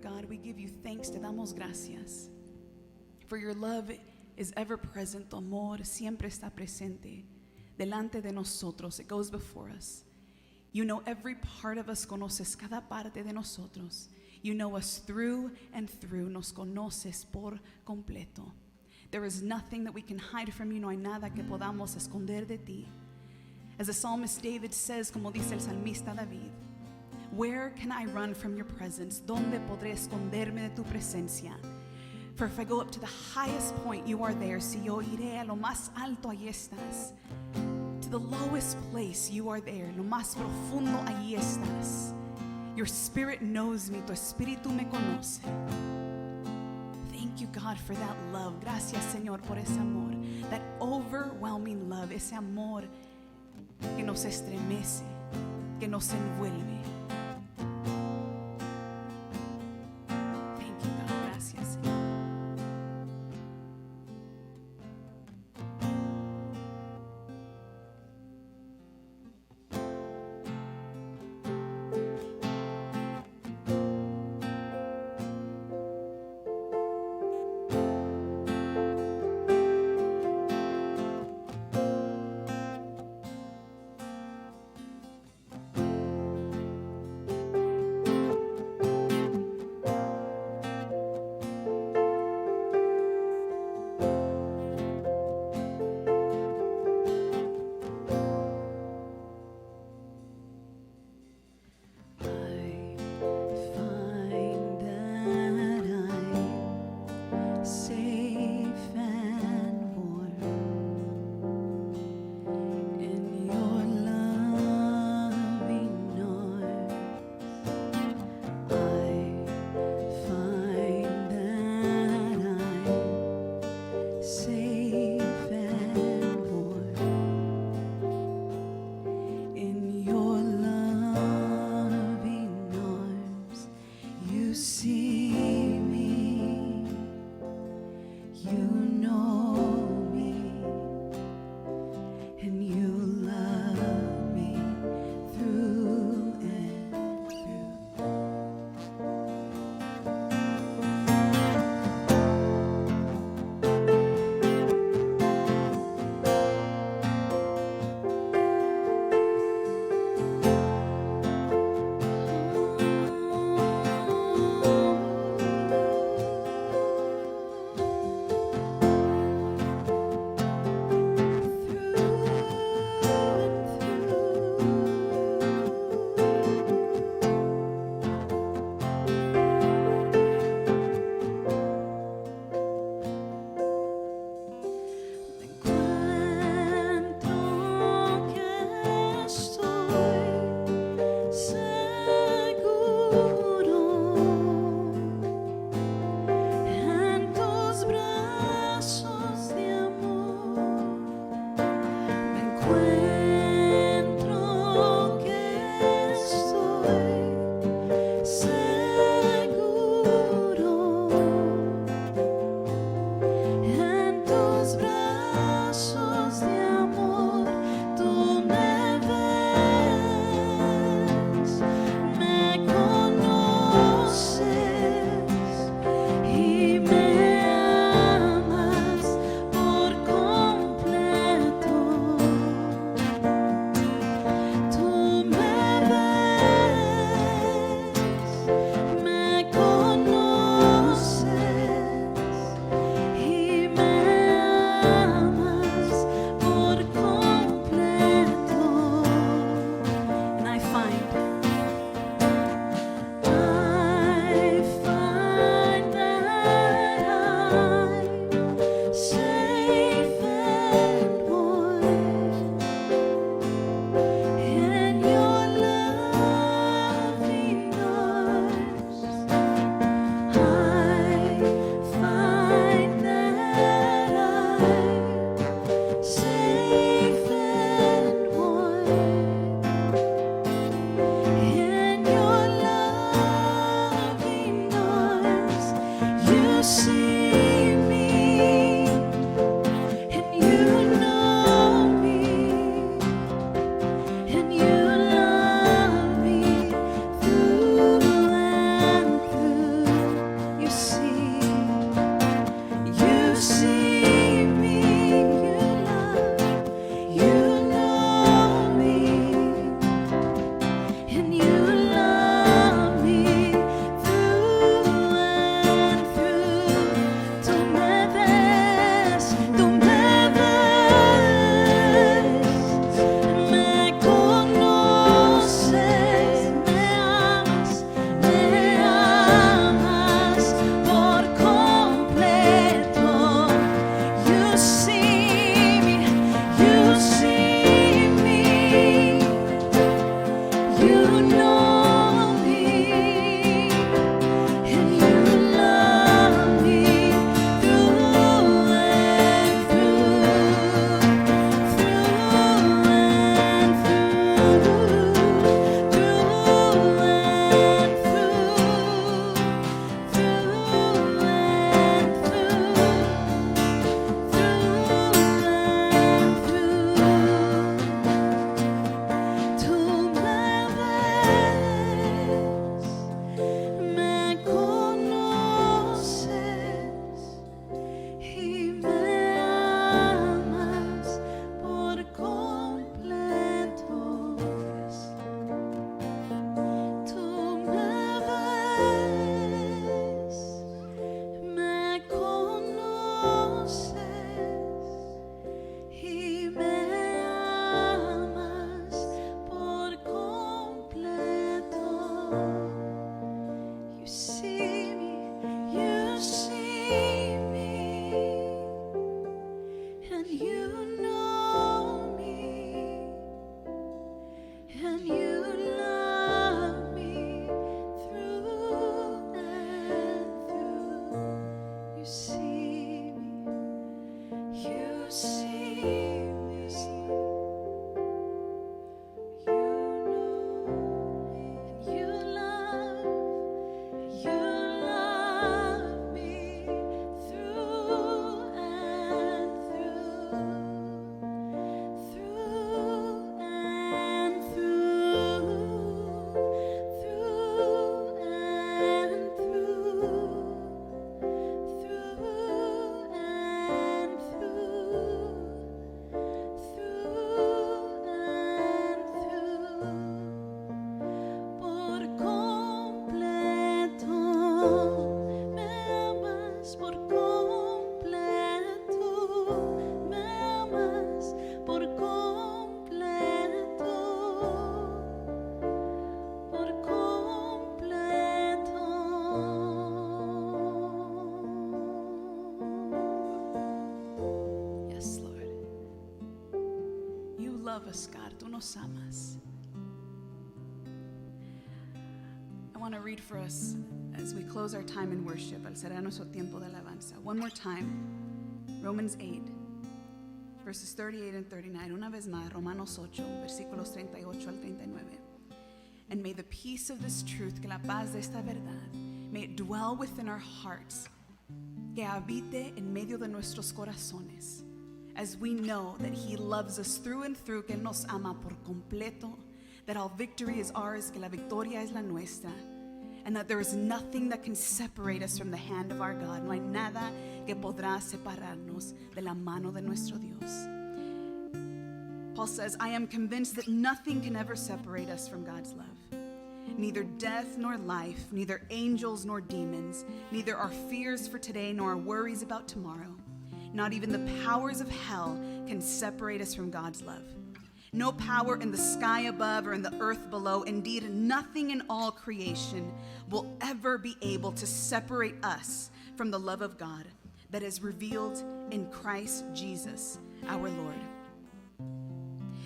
God, we give you thanks, te damos gracias. For your love is ever present, tu amor siempre está presente delante de nosotros. It goes before us. You know every part of us, conoces cada parte de nosotros. You know us through and through, nos conoces por completo. There is nothing that we can hide from you, no hay nada que podamos esconder de ti. As the psalmist David says, como dice el salmista David, where can I run from your presence? ¿Dónde podré esconderme de tu presencia? For if I go up to the highest point, you are there. Si yo iré a lo más alto, ahí estás. To the lowest place, you are there. Lo más profundo, ahí estás. Your spirit knows me. Tu espíritu me conoce. Thank you, God, for that love. Gracias, Señor, por ese amor. That overwhelming love. Ese amor que nos estremece, que nos envuelve. Thank you, God. Gracias, Señor. see me, you see me, and you know me, and you love me through and through. You see me, you see me, you know, and you love me through and through, through and through, through and through, through and through, through and through. Por completo me amas, por completo me amas, por completo, por completo. Yes, Lord. You love us, God. Tú nos amas. I want to read for us as we close our time in worship, al cerrar nuestro tiempo de alabanza. One more time, Romans 8, verses 38 and 39. Una vez más, Romanos 8, versículos 38 al 39. And may the peace of this truth, que la paz de esta verdad, may it dwell within our hearts, que habite en medio de nuestros corazones, as we know that He loves us through and through, que Él nos ama por completo, that all victory is ours, que la victoria es la nuestra, and that there is nothing that can separate us from the hand of our God. No hay nada que podrá separarnos de la mano de nuestro Dios. Paul says, I am convinced that nothing can ever separate us from God's love. Neither death nor life, neither angels nor demons, neither our fears for today nor our worries about tomorrow, not even the powers of hell can separate us from God's love. No power in the sky above or in the earth below, indeed nothing in all creation will ever be able to separate us from the love of God that is revealed in Christ Jesus, our Lord.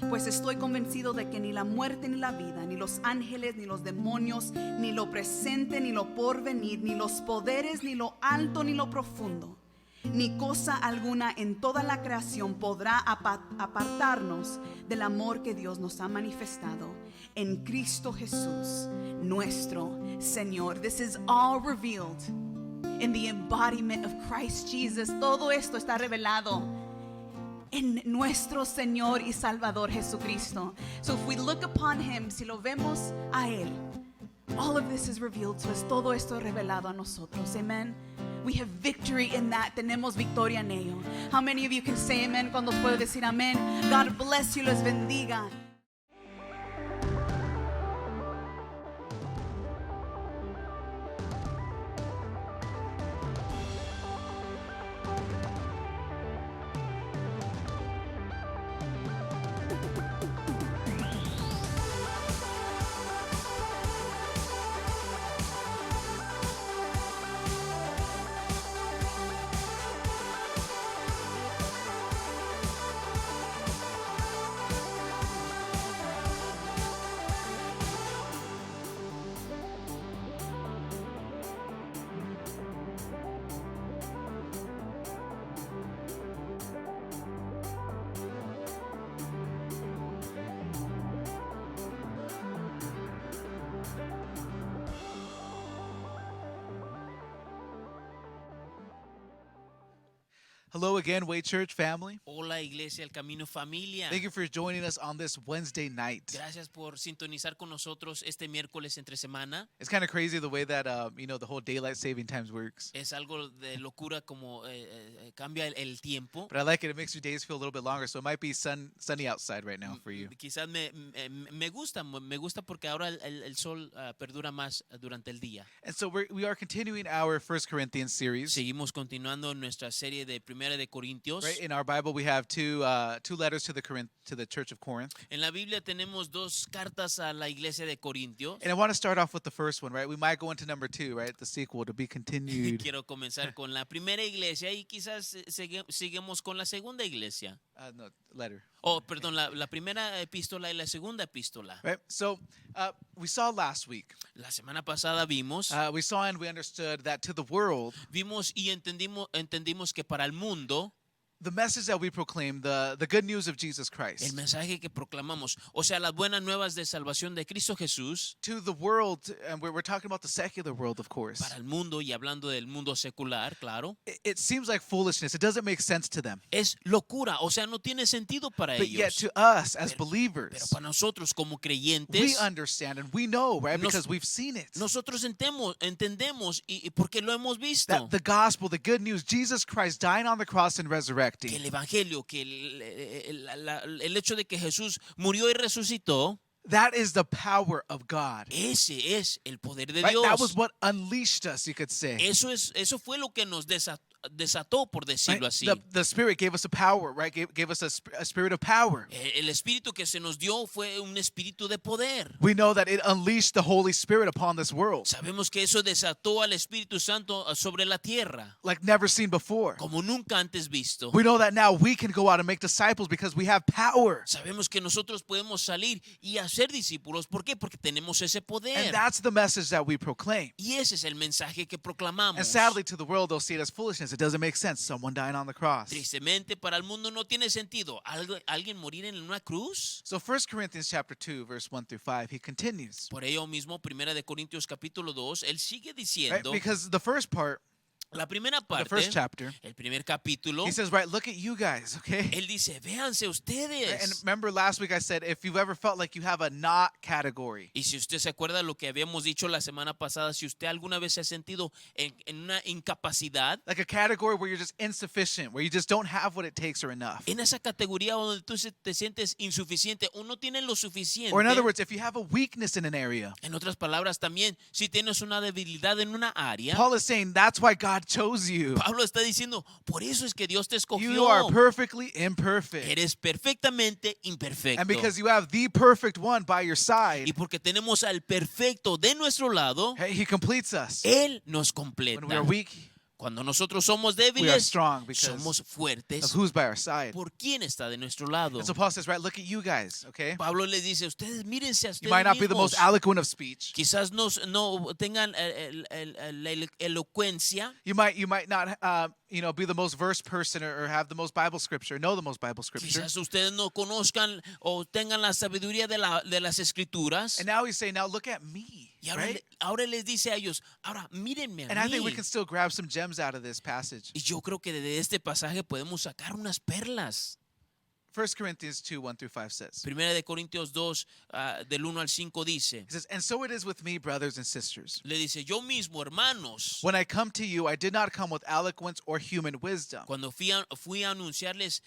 Pues estoy convencido de que ni la muerte ni la vida, ni los ángeles, ni los demonios, ni lo presente, ni lo porvenir, ni los poderes, ni lo alto, ni lo profundo, ni cosa alguna en toda la creación podrá apartarnos del amor que Dios nos ha manifestado en Cristo Jesús, nuestro Señor. This is all revealed in the embodiment of Christ Jesus. Todo esto está revelado en nuestro Señor y Salvador Jesucristo. So if we look upon Him, si lo vemos a Él, all of this is revealed to us. Todo esto es revelado a nosotros. Amen. We have victory in that. Tenemos victoria en ello. How many of you can say amen cuando puedo decir amén? God bless you, les bendiga. Hello again, Way Church family. Hola Iglesia El Camino familia. Thank you for joining us on this Wednesday night. Gracias por sintonizar con nosotros este miércoles entre semana. It's kind of crazy the way that the whole daylight saving times works. Es algo de locura como cambia el tiempo. But I like it. It makes your days feel a little bit longer. So it might be sunny outside right now for you. Quizás me gusta porque ahora el sol perdura más durante el día. And so we are continuing our 1 Corinthians series. Seguimos continuando nuestra serie de 1 Primera de Corintios. Right? In our Bible, we have two letters to the Church of Corinth. En la Biblia tenemos dos cartas a la iglesia de Corintios. And I want to start off with the first one, right? We might go into number 2, right? The sequel to be continued. Quiero comenzar con la primera iglesia y quizás seguimos con la segunda iglesia. No, letter. Oh, perdón, la primera epístola y la segunda epístola. Right? So we saw last week, La semana pasada vimos we saw and we understood that to the world, y entendimos que para el mundo the message that we proclaim, the good news of Jesus el Christ, mensaje que proclamamos, o sea, las buenas nuevas de salvación de Cristo Jesús to the world, and we're talking about the secular world, of course, para el mundo y hablando del mundo secular, claro, it seems like foolishness. It doesn't make sense to them. es locura, o sea, no tiene sentido para But yet ellos. to us as Pero believers, para nosotros como we creyentes, understand and we know, right? Nos- Because we've seen it. nosotros entendemos y porque lo hemos visto. That the gospel, the good news, Jesus Christ dying on the cross and Que resurrecting, el evangelio, que el hecho de que Jesús murió y resucitó, that is the power of God. ese es el poder de Right? That Dios. was what unleashed us, you could say. Eso fue lo que nos desató, por decirlo Right? así. The Spirit gave us a power, right? Gave us a spirit of power. El espíritu que se nos dio fue un espíritu de poder. We know that it unleashed the Holy Spirit upon this world Sabemos que eso desató al Espíritu Santo sobre la tierra, like never seen before. como nunca antes visto. We know that now we can go out and make disciples because we have power. Sabemos que nosotros podemos salir y hacer discípulos. ¿Por qué? Porque tenemos ese poder. And that's the message that we proclaim. Y ese es el mensaje que proclamamos. And sadly, to the world, they'll see it as foolishness. It doesn't make sense. Someone dying on the cross. Tristemente, para el mundo no tiene sentido. ¿Alguien morir en una cruz? So 1 Corinthians chapter 2, verse 1 through 5, he continues. Por ello mismo, Primera de Corintios capítulo 2, él sigue Right? diciendo, Because the first part, la primera the parte, first chapter, el primer capítulo, he says, right, look at you guys, okay? él dice, véanse And ustedes. remember last week I said, if you've ever felt like you have a not category, Y si usted se acuerda lo que habíamos dicho la semana pasada, si usted alguna vez se ha sentido en una incapacidad, like a category where you're just insufficient, where you just don't have what it takes or enough. en esa categoría donde tú te sientes insuficiente o no tienes lo suficiente. Or in other words, if you have a weakness in an area, En otras palabras, también, si tienes una debilidad en una área, Paul is saying that's why God chose you. Pablo está diciendo, por eso es que Dios te escogió. You are perfectly imperfect. Eres perfectamente imperfecto. And because you have the perfect one by your side, Y porque tenemos al perfecto de nuestro lado, hey, he completes us. Él nos When completa. we are weak, Cuando nosotros somos we are débiles, strong because somos of fuertes who's by our side. por quién está de nuestro lado. And so Paul says, right, look at you guys, okay? Pablo les dice, ustedes mírense a You ustedes might not be the mismos. most eloquent of speech. Quizás no tengan la elocuencia. You might not be the most versed person or have the most Bible scripture, know the most Bible scripture. Quizás ustedes no conozcan o tengan la sabiduría de las escrituras. And now he's saying, now look at me, Y ahora, right? ahora les dice a ellos, ahora mírenme a And I think we mí. can still grab some gems out of this passage. Y yo creo que de este pasaje podemos sacar unas perlas. 1 Corinthians 2, 1 through 5 says, Primera de Corintios 2, del 1 al 5 dice, he says, and so it is with me, brothers and sisters. le dice, yo mismo, hermanos, When I come to you, I did not come with eloquence or human wisdom, cuando fui a anunciarles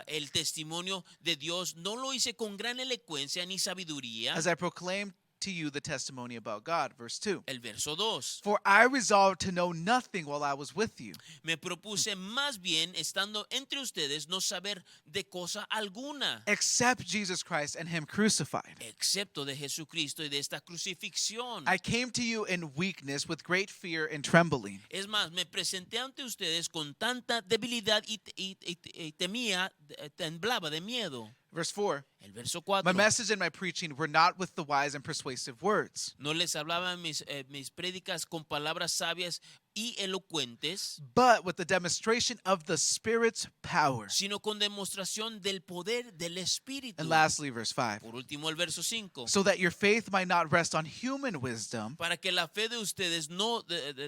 el testimonio de Dios, no lo hice con gran elocuencia ni sabiduría. as I proclaimed to you the testimony about God. Verse 2. El verso 2. For I resolved to know nothing while I was with you, Me propuse más bien, estando entre ustedes, no saber de cosa alguna, except Jesus Christ and him crucified. excepto de Jesucristo y de esta crucifixión. I came to you in weakness with great fear and trembling. Es más, me presenté ante ustedes con tanta debilidad y temía, temblaba de miedo. Verse 4. El verso 4. My message and my preaching were not with the wise and persuasive words, No les hablaban mis prédicas con palabras sabias y elocuentes, but with the demonstration of the Spirit's power. sino con demostración del poder del Espíritu. And lastly, verse 5. Por último, el verso 5. So that your faith might not rest on human wisdom, Para que la fe de ustedes no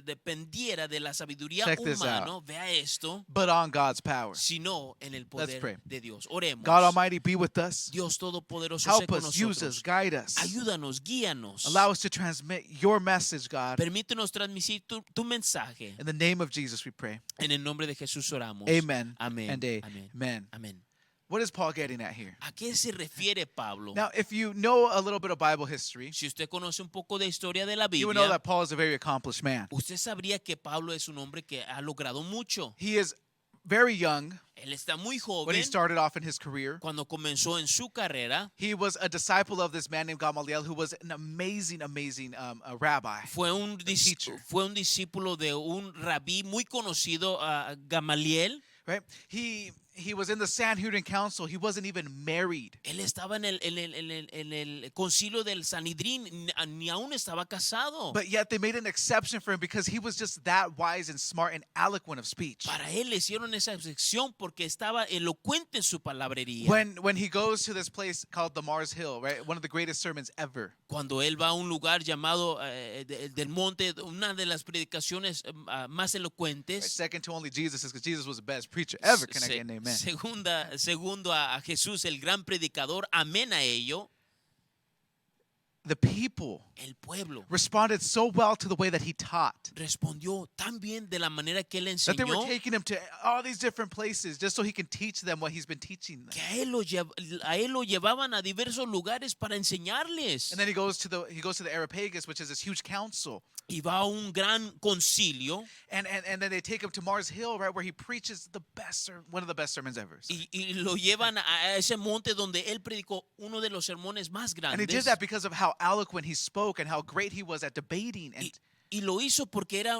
dependiera de la sabiduría Check this humana, vea esto, but on God's power. sino en el Let's pray. poder de Dios. Oremos. God Almighty, be with us. Dios Todopoderoso, sé Help con us, use nosotros. us, guide us. Ayúdanos, guíanos. Allow us to transmit your message, God. Permítenos transmitir tu mensaje. In the name of Jesus, we pray. En el nombre de Jesús oramos. Amen Amén. and Amén. amen. Amén. What is Paul getting at here? ¿A qué se refiere Pablo? Now, if you know a little bit of Bible history, Si usted conoce un poco de historia de la you would know Biblia, that Paul is a very accomplished man. usted sabría que Pablo es un hombre que ha logrado mucho. He is very young Él está muy when he joven started off in his career. cuando comenzó en su carrera. He was a disciple of this man named Gamaliel, who was an amazing rabbi. Fue un discípulo de un rabí muy conocido, Gamaliel. Right? He was in the Sanhedrin Council. He wasn't even married. Él estaba en el concilio del Sanedrín, ni aún estaba casado. But yet they made an exception for him because he was just that wise and smart and eloquent of speech. Para él le hicieron esa excepción porque estaba elocuente en su palabrería. When he goes to this place called the Mars Hill, right? One of the greatest sermons ever. Cuando él va a un lugar llamado del monte, una de las predicaciones más Right? elocuentes. Second to only Jesus is because Jesus was the best preacher ever. Can I get an amen? Segundo a Jesús, el gran predicador, amén a ello. The people El pueblo responded so well to the way that he taught respondió tan bien de la manera que él that they were enseñó, taking him to all these different places just so he can teach them what he's been teaching them. que a él lo llevaban a diversos lugares para enseñarles. And then he goes to the Areopagus, which is this huge council. Y va a un gran concilio And then they take him to Mars Hill, right, where he preaches one of the best sermons ever. y lo llevan a ese monte donde él predicó uno de los sermones más And he did grandes. that because of how eloquent he spoke and how great he was at debating. Y lo hizo porque era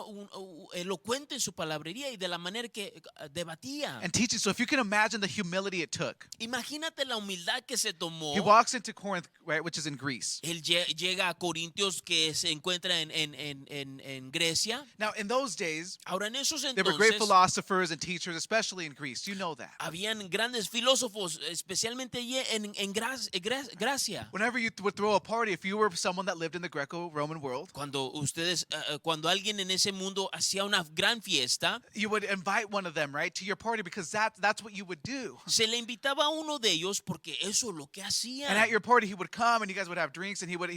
elocuente en su palabrería y de la manera que debatía. And teaching. So if you can imagine the humility it took. Imagínate la humildad que se tomó. He walks into Corinth, right, which is in Greece. Él llega a Corintios, que se encuentra en Grecia. Now, in those days, Ahora, en esos there were great entonces philosophers and teachers, especially in Greece. You know that. habían grandes filósofos, especialmente allí en Gracia. Whenever you would throw a party, if you were someone that lived in the Greco-Roman world, Cuando alguien en ese mundo hacía una gran fiesta, you would invite one of them, right, to your party because that's what you would do. se le invitaba a uno de ellos porque eso es lo que hacía. And at your party, he would come and you guys would have drinks and he would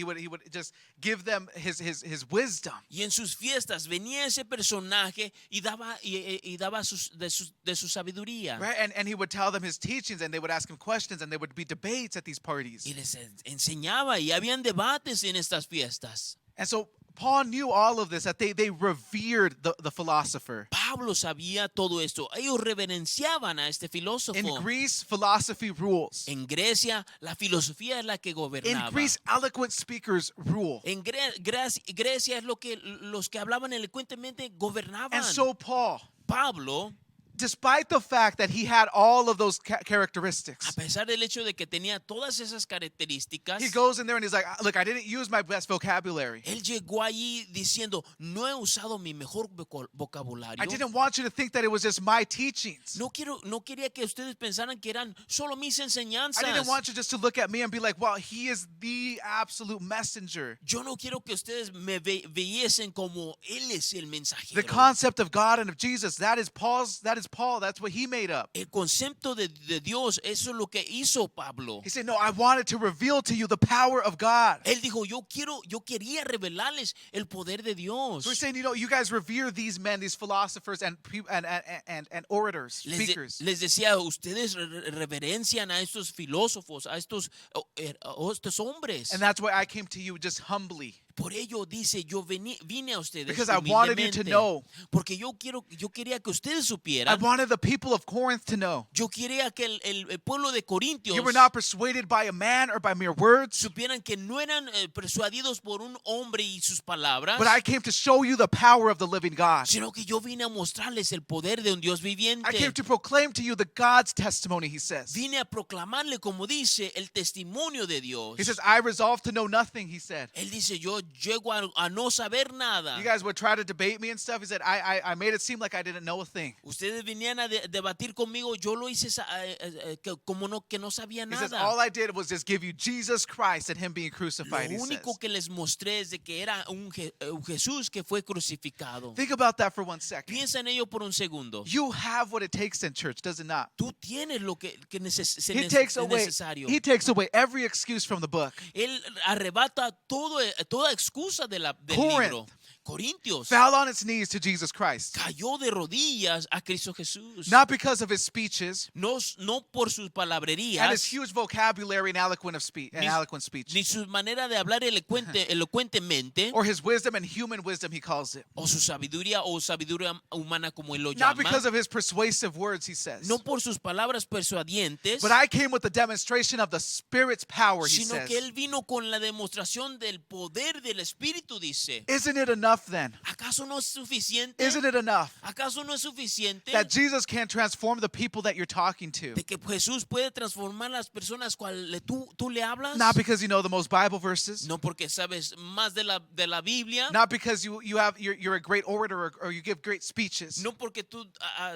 just give them his wisdom. Y en sus fiestas venía ese personaje y daba de su sabiduría. Right? And he would tell them his teachings and they would ask him questions and there would be debates at these parties. Y les enseñaba y habían debates en estas fiestas. And so Paul knew all of this, that they revered the philosopher. Pablo sabía todo esto. Ellos reverenciaban a este filósofo. In Greece, philosophy rules. En Grecia, la filosofía es la que In gobernaba. Greece, eloquent speakers rule. En Grecia es los que hablaban elocuentemente gobernaban. And so Paul, Pablo, despite the fact that he had all of those a characteristics, pesar del hecho de que tenía todas esas características, he goes in there and he's like, look, I didn't use my best vocabulary. él llegó allí diciendo, no he usado mi mejor vocabulario. I didn't want you to think that it was just my teachings. No quería que ustedes pensaran que eran solo mis enseñanzas. I didn't want you just to look at me and be like, well, he is the absolute messenger. Yo no quiero que ustedes me viesen como él es el mensajero. The concept of God and of Jesus, that is Paul. That's what he made up. El concepto de Dios, eso es lo que hizo Pablo. He said, no, I wanted to reveal to you the power of God. Él dijo, yo quería revelarles el poder de Dios. So we're saying, you guys revere these men, these philosophers and orators, speakers. Les decía, ustedes reverencian a estos filósofos, a estos hombres. And that's why I came to you just humbly. Por ello dice, yo vine a ustedes Because I wanted you to humildemente, know. porque yo quería que ustedes I supieran. wanted the people of Corinth to know. Yo quería que el pueblo de Corintios You were not persuaded by a man or by mere words, supieran que no eran persuadidos por un hombre y sus palabras, but I came to show you the power of the living God. sino que yo vine a mostrarles el poder de un Dios viviente. I came to proclaim to you the God's testimony, he says. Vine a proclamarle, como dice, el testimonio de Dios. He says, I resolved to know nothing, he said. Él dice, yo llego a no saber nada. You guys would try to debate me and stuff. He said, I made it seem like I didn't know a thing. Ustedes venían a debatir conmigo, yo lo hice que no sabía He says, nada. all I did was just give you Jesus Christ and him being Lo crucified, he único says. que les mostré es de que era un Jesús que fue crucificado. Think about that for 1 second. Piensa en ello por un segundo. You have what it takes in church, does it not? Tú tienes lo que es He takes away every excuse from the book. Él arrebata toda excusa del libro. Corintios, fell on its knees to Jesus Christ. cayó de rodillas a Cristo Jesús. Not because of his speeches No por sus and his palabrerías, huge vocabulary and eloquent speech, ni su manera de hablar elocuentemente, or his wisdom and human wisdom, he calls it. o su sabiduría humana como él lo Not llama. because of his persuasive words, he says. No por sus palabras persuadientes, But I came with the demonstration of the Spirit's power, he sino says. que él vino con la demostración del poder del Espíritu, dice. Isn't it enough then? ¿Acaso no es suficiente? Isn't it enough ¿Acaso no es suficiente that Jesus can transform the people that you're talking to? de que Jesús puede transformar las personas cuales tú le hablas? Not because you know the most Bible verses. No porque sabes más de la Biblia. Not because you're a great orator or you give great speeches. No porque tú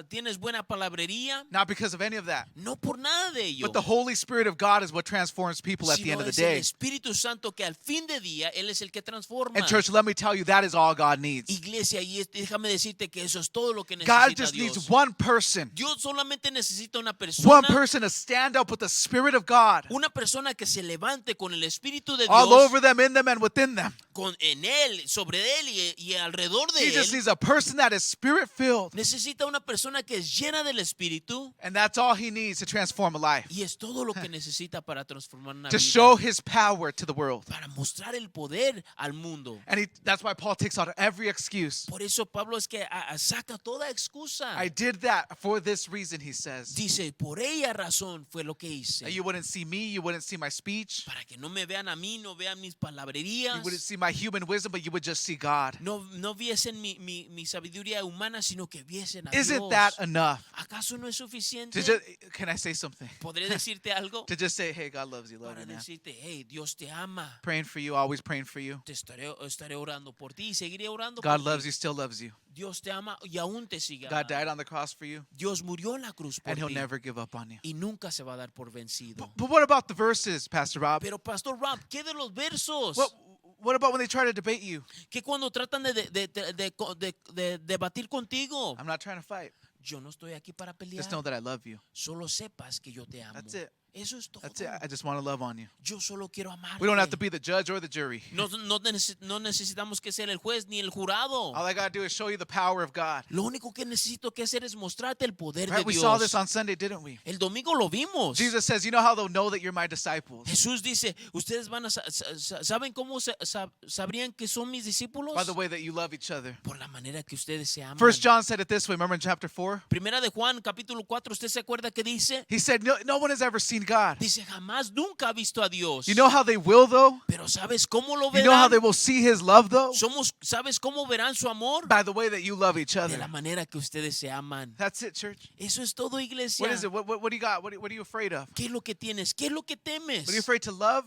tienes buena palabrería. Not because of any of that. No por nada de ello. But the Holy Spirit of God is what transforms people at the end Sino of the es el day. Espíritu Santo que al fin de día Él es el que transforma. And church, let me tell you, that is all God needs. Iglesia, y déjame decirte que eso es todo lo que God necesita just Dios. needs one person. Dios solamente necesita una One persona. person to stand up with the Spirit of God Una persona que se levante con el Espíritu de all Dios over them, in them, and within them. en Él, sobre Él y alrededor de He just Él. needs a person that is Spirit filled. Necesita una persona que es llena del Espíritu. And that's all he needs to transform a life. Y es todo lo que necesita para transformar una To vida. show his power to the world. Para mostrar el poder al mundo. And that's why Paul takes out every excuse. Por eso Pablo es que saca toda excusa. I did that for this reason, he says. Dice, por ella razón fue lo que hice. That you wouldn't see me, you wouldn't see my speech, Para que no me vean a mí, no vean mis you palabrerías. wouldn't see my human wisdom, but you would just see God. No viesen mi sabiduría humana, sino que viesen a Isn't Dios. that enough? ¿Acaso no es suficiente? To just, can I say something? ¿Podré decirte algo? To just say, hey, God loves you, love Para you, man. decirte, hey, Dios te ama. Praying for you, always praying for you. Te estaré orando por ti y seguiré orando God por loves ti. you, still loves you. Dios te ama y aún te sigue God amando. died on the cross for you, Dios murió en la cruz por and he'll ti never give up on you. y nunca se va a dar por vencido. But what about the verses, Pastor Rob? Pero Pastor Rob, ¿qué de los versos? What about when they try to debate you? Que cuando tratan de debatir contigo, I'm not trying to fight. yo no estoy aquí para pelear. Just know that I love you. Solo sepas que yo te amo. That's it. Eso es todo. That's it. I just want to love on you. Yo solo quiero amarte. We don't have to be the judge or the jury. No necesitamos que ser el juez ni el jurado. All I got to do is show you the power of God. Lo único que necesito que hacer es mostrarte el poder Right? de We Dios. saw this on Sunday, didn't we? El domingo lo vimos. Jesus says, you know how they'll know that you're my disciples? Jesús dice, ustedes van a ¿saben cómo sabrían que son mis discípulos? By the way that you love each other. Por la manera que ustedes se aman. First John said it this way. Remember in chapter 4? Primera de Juan, capítulo 4, ¿usted se acuerda que dice? He said, no one has ever seen God. Dice, jamás nunca ha visto a Dios. You know how they will, though? Pero ¿sabes cómo lo You know how verán? they will see his love, though? ¿Sabes cómo verán su amor? By the way that you love each De other. la manera que ustedes se aman. That's it, church. Eso es todo, iglesia. What is it? What do you got? What are you afraid of? ¿Qué es lo que tienes? ¿Qué es lo que temes? What are you afraid to love?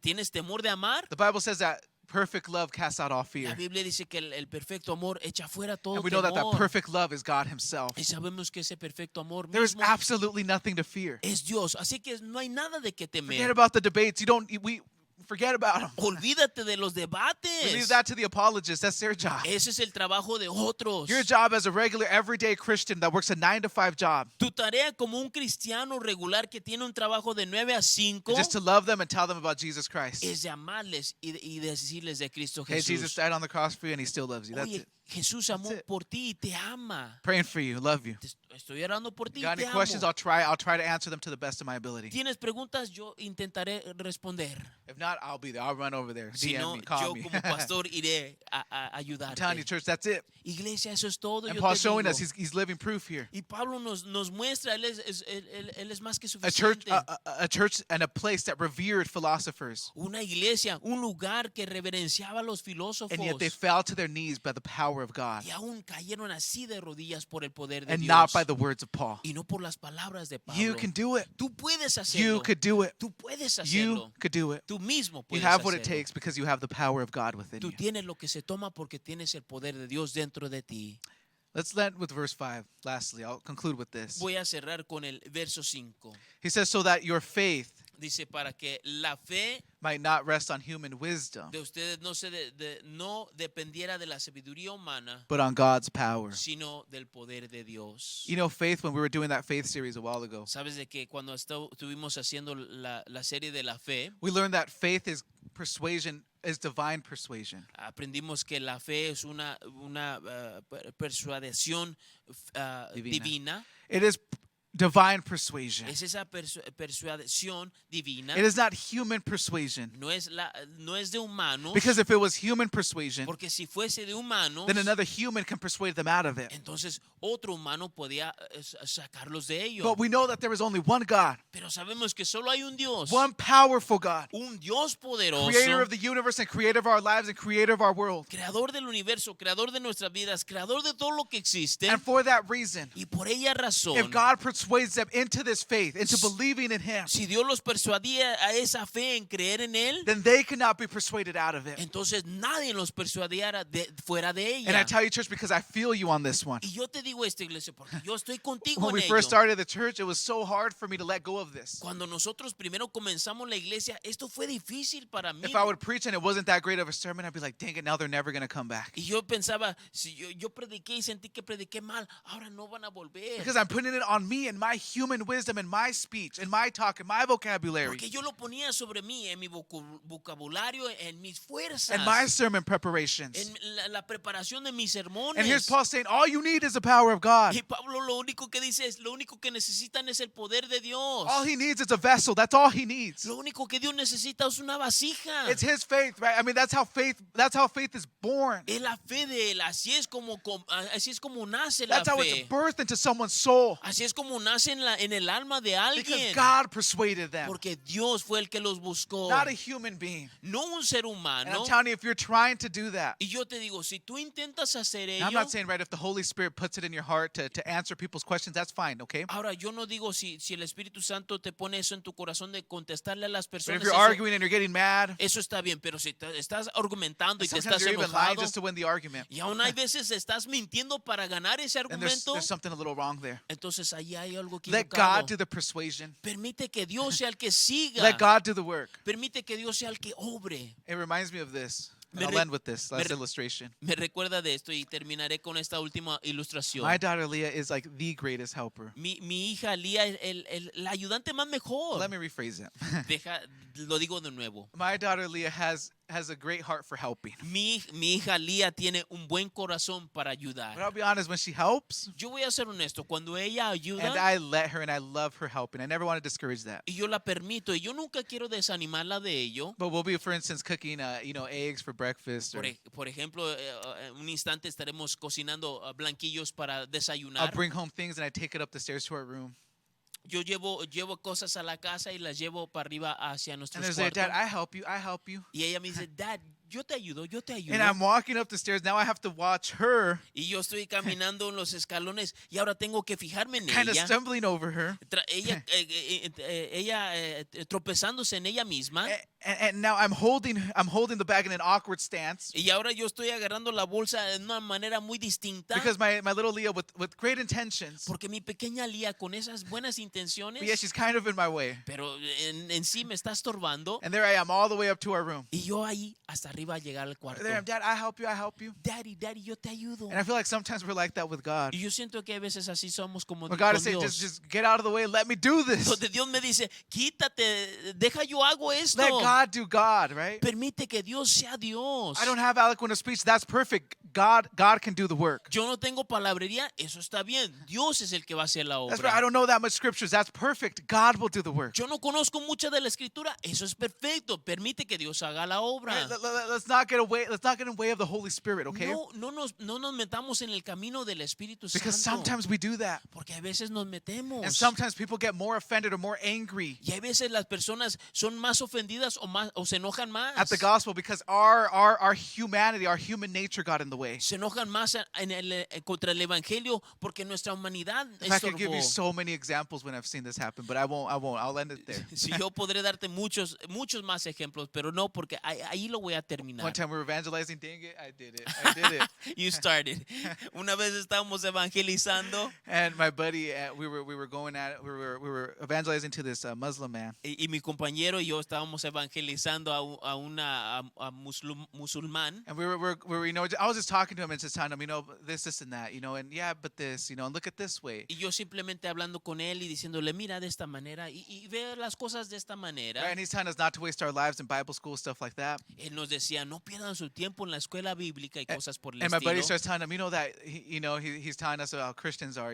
¿Tienes temor de amar? The Bible says that perfect love casts out all La fear. Biblia dice que el perfecto amor echa fuera todo And we know that that temor. perfect love is God himself. Y sabemos que ese perfecto amor There is mismo absolutely nothing to fear. es Dios. Así que no hay nada de que Forget temer. about the debates. We forget about them. Olvídate de los We leave debates. that to the apologists. That's their job. Ese es el trabajo de otros. Your job as a regular, everyday Christian that works a 9-to-5 job Tu tarea como un cristiano regular que tiene un trabajo de 9 a 5 is just to love them and tell them about Jesus Christ. es de amarles y decirles de Cristo Hey, Jesus Jesús. died on the cross for you and he still loves you. That's Oye, it. Jesús amó That's it. por ti y te ama. Praying for you. Love you. Estoy orando por ti y Got te any questions? amo. I'll try to answer them to the best of my ability. ¿Tienes preguntas? Yo intentaré responder. If not, I'll be there. I'll run over there. Si DM no, me, call yo me. como pastor iré a I'm ayudarte. telling you, church, that's it. Iglesia, eso es todo. And Yo Paul's te showing digo. us he's living proof here. Y Pablo nos muestra, él es más que A church, suficiente. a church and a place that revered philosophers, Una iglesia, un lugar que reverenciaba a los filósofos. and yet they fell to their knees by the power of God, Y aún cayeron así de rodillas por el poder de and Dios. not by the words of Paul. Y no por las palabras de Pablo. You can do it. Tú puedes You hacerlo. could do it. Tú puedes You hacerlo. could do it. Tú mismo You puedes have what it hacerlo. takes because you have the power of God within Tú you. tienes lo que se toma porque tienes el poder de Dios dentro de ti. Let's end with verse 5. Lastly, I'll conclude with this. Voy a cerrar con el verso 5. He says, so that your faith Dice, para que la fe might not rest on human wisdom, de ustedes no dependiera de la sabiduría humana, but on God's power. sino del poder de Dios. You know, faith, when we were doing that faith series a while ago, Sabes de que cuando estuvimos haciendo la serie de la fe, we learned that faith is persuasion is divine persuasion. Aprendimos que la fe es una persuasión divina. It is divine persuasion. Es esa persuasión divina. It is not human persuasion. No es de humanos. Because if it was human persuasion, Porque si fuese de humanos, then another human can persuade them out of it. entonces otro humano podía sacarlos de ello. But we know that there is only one God, Pero sabemos que solo hay un Dios. one powerful God, Un Dios poderoso. creator of the universe and creator of our lives and creator of our world. Creador del universo, creador de nuestras vidas, creador de todo lo que existe. And for that reason, Y por ella razón, if God persuades them into this faith, into believing in Him, si Dios los persuadía a esa fe en creer en Él, then they cannot be persuaded out of it. entonces nadie los persuadiera fuera de And I ella. tell you, church, because I feel you on this one. Y yo te digo esto, iglesia, porque yo estoy contigo When en we ello. first started the church, it was so hard for me to let go of this. Cuando nosotros primero comenzamos la iglesia, esto fue difícil para mí. If I would preach and it wasn't that great of a sermon, I'd be like, dang it, now they're never going to come back. Y yo pensaba, si yo prediqué y sentí que prediqué mal, ahora no van a volver. Because I'm putting it on me and my human wisdom and my speech and my talk and my vocabulary Porque yo lo ponía sobre mí, en mi vocabulario, en mis fuerzas, and my sermon preparations. en la preparación de mis sermones. And here's Paul saying, all you need is the power of God. Y Pablo lo único que dice es, lo único que necesitan es el poder de Dios. All he needs is a vessel. That's all he needs. Lo único que Dios necesita es una vasija. It's his faith, right? I mean, that's how faith is born. Es la fe de él, así es como nace la That's how fe. it's birthed into someone's soul. Así es como nace en el alma de Because alguien. God persuaded them, Porque Dios fue el que los buscó. not a human being. No un ser And humano. I'm telling you, if you're trying to do that, Y yo te digo, si tú intentas hacer now I'm ello, not saying, right, if the Holy Spirit puts it in your heart to answer people's questions, that's fine, okay? ahora yo no digo si el Espíritu Santo te pone eso en tu corazón de contestarle a las But if personas, you're arguing and you're getting mad, eso está bien, pero si estás argumentando y te sometimes estás you're even lying enojado, just to win the argument. y aún hay veces estás mintiendo para ganar ese And there's argumento, something a little wrong there. entonces ahí hay algo Let equivocado. God do the persuasion. Permite que Dios sea el que siga. Let God do the work. Permite que Dios sea el que obre. It reminds me of this. And Me I'll re- end with this last me re- illustration. Me recuerda de esto y terminaré con esta última ilustración. My daughter Leah is like the greatest helper. Mi hija Lía es la ayudante más mejor. Let me rephrase it. Lo digo de nuevo. My daughter Leah has a great heart for helping. Mi hija Lía tiene un buen corazón para ayudar. But I'll be honest, when she helps, Yo voy a ser honesto, cuando ella and ayuda I let her and I love her helping, I never want to discourage that. y yo la permito y yo nunca quiero desanimarla de ello. But we'll be, for instance, cooking, eggs for breakfast, or Por ejemplo, en un instante estaremos cocinando blanquillos para I'll desayunar. bring home things and I take it up the stairs to our room. Yo llevo cosas a la casa y las llevo para arriba hacia And nuestros there's like, Dad, cuartos. I help you. Y ella me dice, Dad, yo te ayudo. And I'm walking up the stairs. Now I have to watch her Y yo estoy caminando en los escalones y ahora tengo que fijarme en kind of ella. stumbling over her. Ella tropezándose en ella misma. And now I'm holding the bag in an awkward stance Y ahora yo estoy agarrando la bolsa de una manera muy distinta. because my little Leah with great intentions, Porque mi pequeña Lía con esas buenas intenciones, but yeah, she's kind of in my way. pero en sí me está estorbando. And there I am all the way up to our room. Y yo ahí hasta arriba a llegar al cuarto. There I am, Dad, I help you. Daddy, yo te ayudo. And I feel like sometimes we're like that with God. Y yo siento que a veces así somos como When God con is saying, Dios. just get out of the way, let me do this. Donde Dios me dice, quítate, deja yo hago esto. Let God do God, right? Permite que Dios sea Dios. I don't have eloquent of speech. That's perfect. God can do the work. Yo no tengo palabrería, eso está bien. Dios es el que va a hacer la That's right. I obra. don't know that much scriptures. That's perfect. God will do the work. Yo no conozco mucha de la escritura, eso es perfecto. Permite que Dios haga la obra. Right? Let's not get away. Let's not get in the way of the Holy Spirit, okay? No nos metamos en el camino del Espíritu Because Santo. sometimes we do that. Porque a veces nos metemos. And sometimes people get more offended or more angry Y a veces las personas son más ofendidas o se enojan más. at the gospel because our humanity, our human nature got in the way. Se enojan más contra el evangelio porque nuestra humanidad In fact, I could give you estorbó. so many examples when I've seen this happen, but I won't. I'll end it there. Si yo podré darte muchos más ejemplos, pero no porque ahí lo voy a One terminar. time we were evangelizing. Dang it, I did it. You started. Una vez estábamos evangelizando And my buddy, we were going at we were evangelizing to this Muslim man. y mi compañero y yo estábamos evangelizando a musulmán. And we were I was just talking to him and just telling him, this, and that, and yeah, but this, and look at this way. Y yo simplemente hablando con él y diciéndole, mira de esta manera y ve las cosas de esta manera. Right? And he's telling us not to waste our lives in Bible school, stuff like that. Él nos decía, no pierdan su tiempo en la escuela bíblica y cosas por el And my buddy estilo. starts telling him, that he's telling us about Christians are,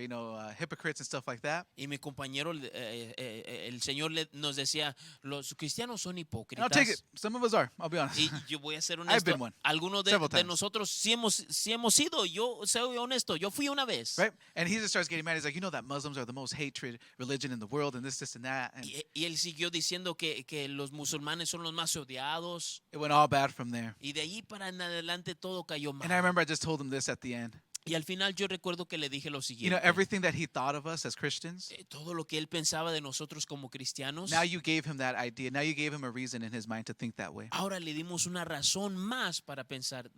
hypocrites and stuff like that. Y mi compañero, el Señor nos decía, los cristianos son And I'll take it. hipócritas. Some of us are. I'll be honest. Y yo voy a ser I've been honesto. one. Algunos Several de times. nosotros sí hemos sido. Yo soy honesto. Yo fui una vez. Right? And he just starts getting mad. He's like, that Muslims are the most hated religion in the world, and this, and that. And Y él siguió diciendo que los musulmanes son los más odiados. it went all bad from there. Y de ahí para en adelante todo cayó mal. And I remember I just told him this at the end. Y al final yo recuerdo que le dije lo siguiente. Everything that he thought of us as Christians, Todo lo que él pensaba de nosotros como cristianos. now you gave him that idea. Now you gave him a reason in his mind to think that way. Ahora le dimos una razón más para pensar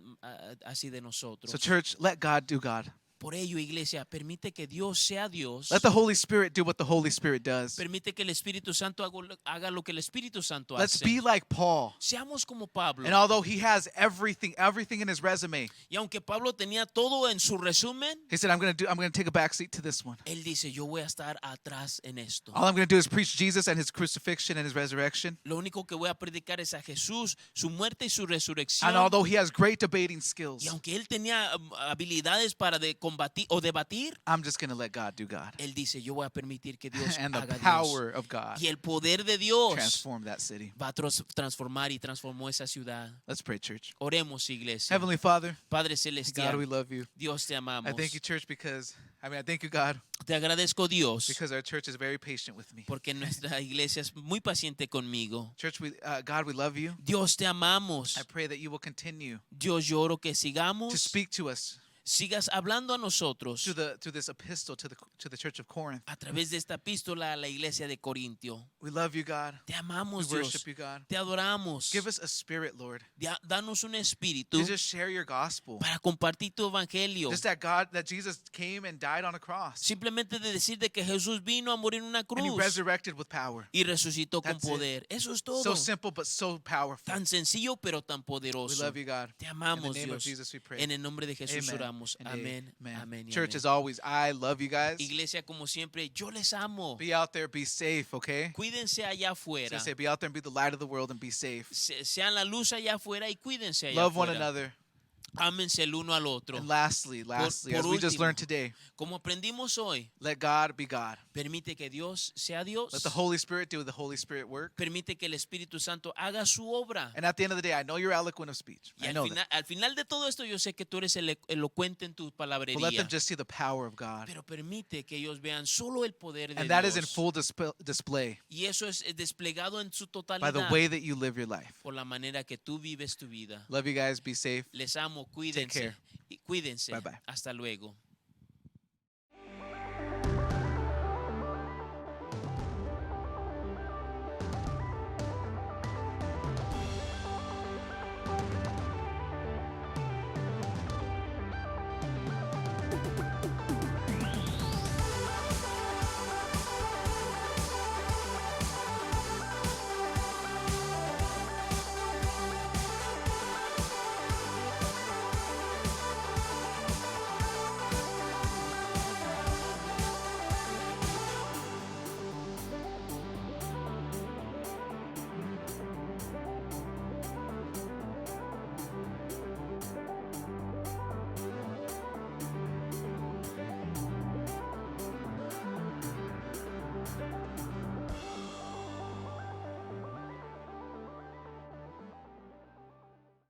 así de nosotros. So, church, let God do God. Por ello, iglesia, permite que Dios sea Dios. Let the Holy Spirit do what the Holy Spirit does. Permite que el Espíritu Santo haga lo que el Espíritu Santo Let's hace. be like Paul. Seamos como Pablo. And although he has everything in his resume, Y aunque Pablo tenía todo en su resumen, he said, I'm going to take a back seat to this one. él dice, yo voy a estar atrás en esto. All I'm going to do is preach Jesus and his crucifixion and his resurrection. Lo único que voy a predicar es a Jesús, su muerte y su resurrección. And although he has great debating skills, Y aunque él tenía habilidades para combatir o debatir, I'm just going to let God do God. él dice, yo voy a permitir que Dios And the haga Dios. power of God Y el poder de Dios transform that city. va a transformar y transformó esa ciudad. Let's pray, church. Oremos, iglesia. Heavenly Father, Padre God, celestial, we love you. Dios te amamos. I thank you, church, I thank you, God, Te agradezco, Dios, because our church is very patient with me. porque nuestra iglesia es muy paciente conmigo. Church, God, we love you. Dios, te amamos. I pray that you will continue Dios, yo oro que to sigamos, speak to us sigas hablando a nosotros through this epistle to the church of Corinth. a través de esta epístola a la iglesia de Corintio. We love you, God. Te We amamos, Dios. worship you, God. Te adoramos. Give us a spirit, Lord, Danos un espíritu to just share your gospel. para compartir tu evangelio. Just that Jesus came and died on a cross. Simplemente de decir de que Jesús vino a morir en una And he cruz resurrected with power. y resucitó con That's it. poder. Eso es todo. So simple, but so powerful. Tan sencillo pero tan We poderoso. love you, God. Te In amamos, the name of Dios. Jesus, we pray. En el nombre de Jesús Amen oramos. and Amén. amen. Amén. y Church, amén. as always, I love you guys. Iglesia, como siempre, yo les amo. Be out there, be safe, okay? Cuídense allá So afuera. say, be out there and be the light of the world and be safe. Sean la luz allá afuera y cuídense allá Love one afuera. another. Ámense el uno al otro. And lastly, por as we just último, learned today, Como aprendimos hoy, let God be God. permite que Dios sea Dios. Let the Holy Spirit do the Holy Spirit work. Permite que el Espíritu Santo haga su obra. And at the end of the day, I know you're eloquent of speech. Y I know that. al final de todo esto, yo sé que tú eres elocuente en tu But let them palabrería. just see the power of God. Pero permite que ellos vean solo el poder de And that is in Dios. full display Y eso es desplegado en su by totalidad the way that you live your life. por la manera que tú vives tu vida. Love you guys. Be safe. Les amo, care. cuídense. Y cuídense. Bye, bye. Hasta luego.